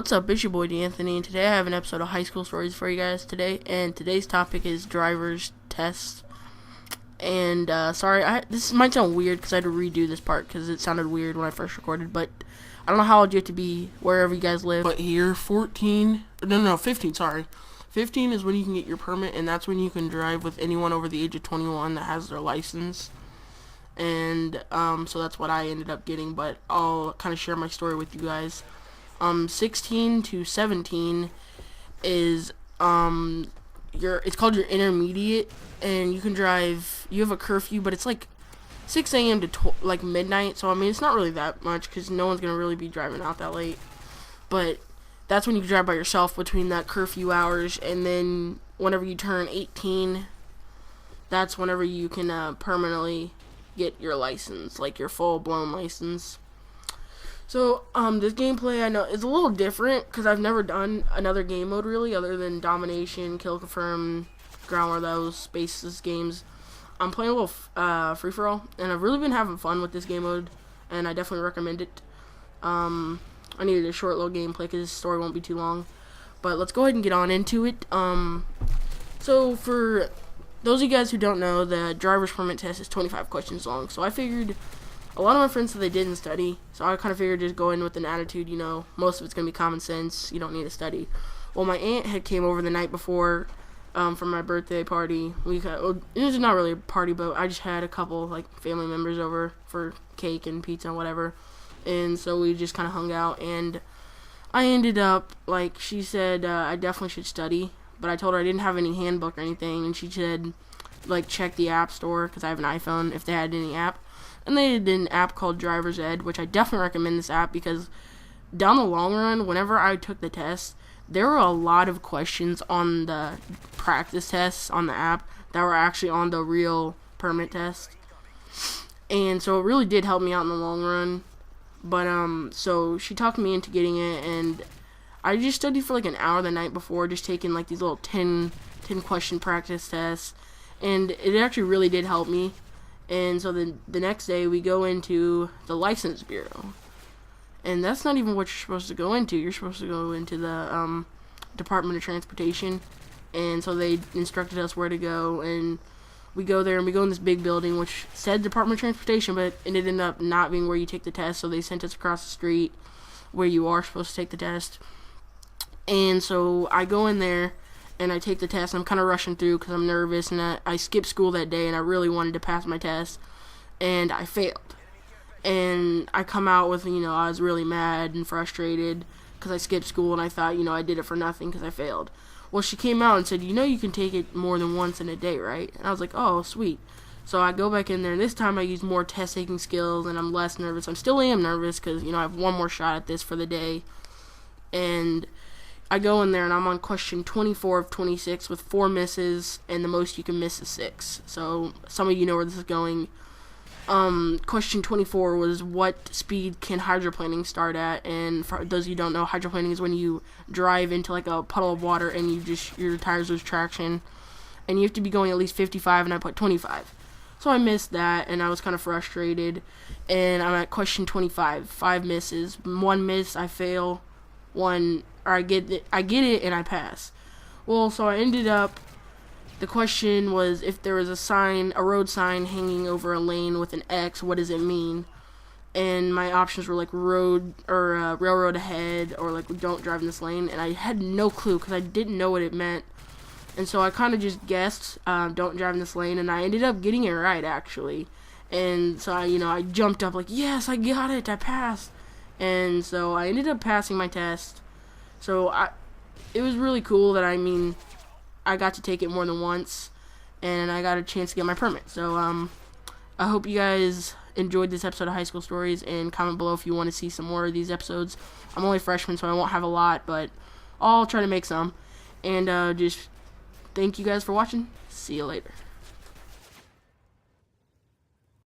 What's up? It's your boy D'Anthony, and today I have an episode of High School Stories for you guys today. And today's topic is Drivers Test. And sorry, this might sound weird because I had to redo this part because it sounded weird when I first recorded. But I don't know how old you have to be wherever you guys live. But here, 15. Sorry, 15 is when you can get your permit, and that's when you can drive with anyone over the age of 21 that has their license. And so that's what I ended up getting. But I'll kind of share my story with you guys. 16 to 17 is it's called your intermediate, and you can drive. You have a curfew, but it's like 6 a.m. to like midnight. So I mean, it's not really that much because no one's gonna really be driving out that late. But that's when you can drive by yourself between that curfew hours, and then whenever you turn 18, that's whenever you can permanently get your license, like your full-blown license. So, this gameplay, I know, is a little different, because I've never done another game mode, really, other than Domination, Kill Confirm, Ground War, those Spaces games. I'm playing a little free-for-all, and I've really been having fun with this game mode, and I definitely recommend it. I needed a short little gameplay, because this story won't be too long. But let's go ahead and get on into it. So, for those of you guys who don't know, the driver's permit test is 25 questions long, so I figured a lot of my friends said they didn't study, so I kind of figured just go in with an attitude, you know, most of it's going to be common sense, you don't need to study. Well, my aunt had came over the night before from my birthday party. It was not really a party, but I just had a couple, like, family members over for cake and pizza and whatever, and so we just kind of hung out, and I ended up, like, she said I definitely should study, but I told her I didn't have any handbook or anything, and she said, like, check the app store, because I have an iPhone, if they had any app. And they did an app called Driver's Ed, which I definitely recommend this app because down the long run, whenever I took the test, there were a lot of questions on the practice tests on the app that were actually on the real permit test. And so it really did help me out in the long run. But, so she talked me into getting it, and I just studied for like an hour the night before, just taking like these little 10 question practice tests. And it actually really did help me. And so the next day we go into the license bureau, and that's not even what you're supposed to go into. You're supposed to go into the Department of Transportation, and so they instructed us where to go, and we go there, and we go in this big building which said Department of Transportation, but it ended up not being where you take the test, so they sent us across the street where you are supposed to take the test. And so I go in there and I take the test, and I'm kind of rushing through because I'm nervous, and I skipped school that day, and I really wanted to pass my test, and I failed. And I come out with, I was really mad and frustrated because I skipped school, and I thought, I did it for nothing because I failed. Well, she came out and said, you can take it more than once in a day, right? And I was like, oh, sweet. So I go back in there, and this time I use more test-taking skills, and I'm less nervous. I still am nervous because, I have one more shot at this for the day. And I go in there, and I'm on question 24 of 26 with 4 misses, and the most you can miss is 6. So some of you know where this is going. Question 24 was, what speed can hydroplaning start at? And for those of you who don't know, hydroplaning is when you drive into like a puddle of water and your tires lose traction, and you have to be going at least 55, and I put 25. So I missed that, and I was kind of frustrated, and I'm at question 25, 5 misses, 1 miss, I fail, I get it, and I pass. Well, so I ended up, the question was, if there was a road sign hanging over a lane with an X, what does it mean? And my options were like road, or railroad ahead, or like don't drive in this lane, and I had no clue because I didn't know what it meant. And so I kind of just guessed, don't drive in this lane, and I ended up getting it right, actually. And so I jumped up like, yes, I got it, I passed. And so I ended up passing my test. So it was really cool that, I got to take it more than once, and I got a chance to get my permit. So, I hope you guys enjoyed this episode of High School Stories, and comment below if you want to see some more of these episodes. I'm only a freshman, so I won't have a lot, but I'll try to make some. And, just thank you guys for watching. See you later.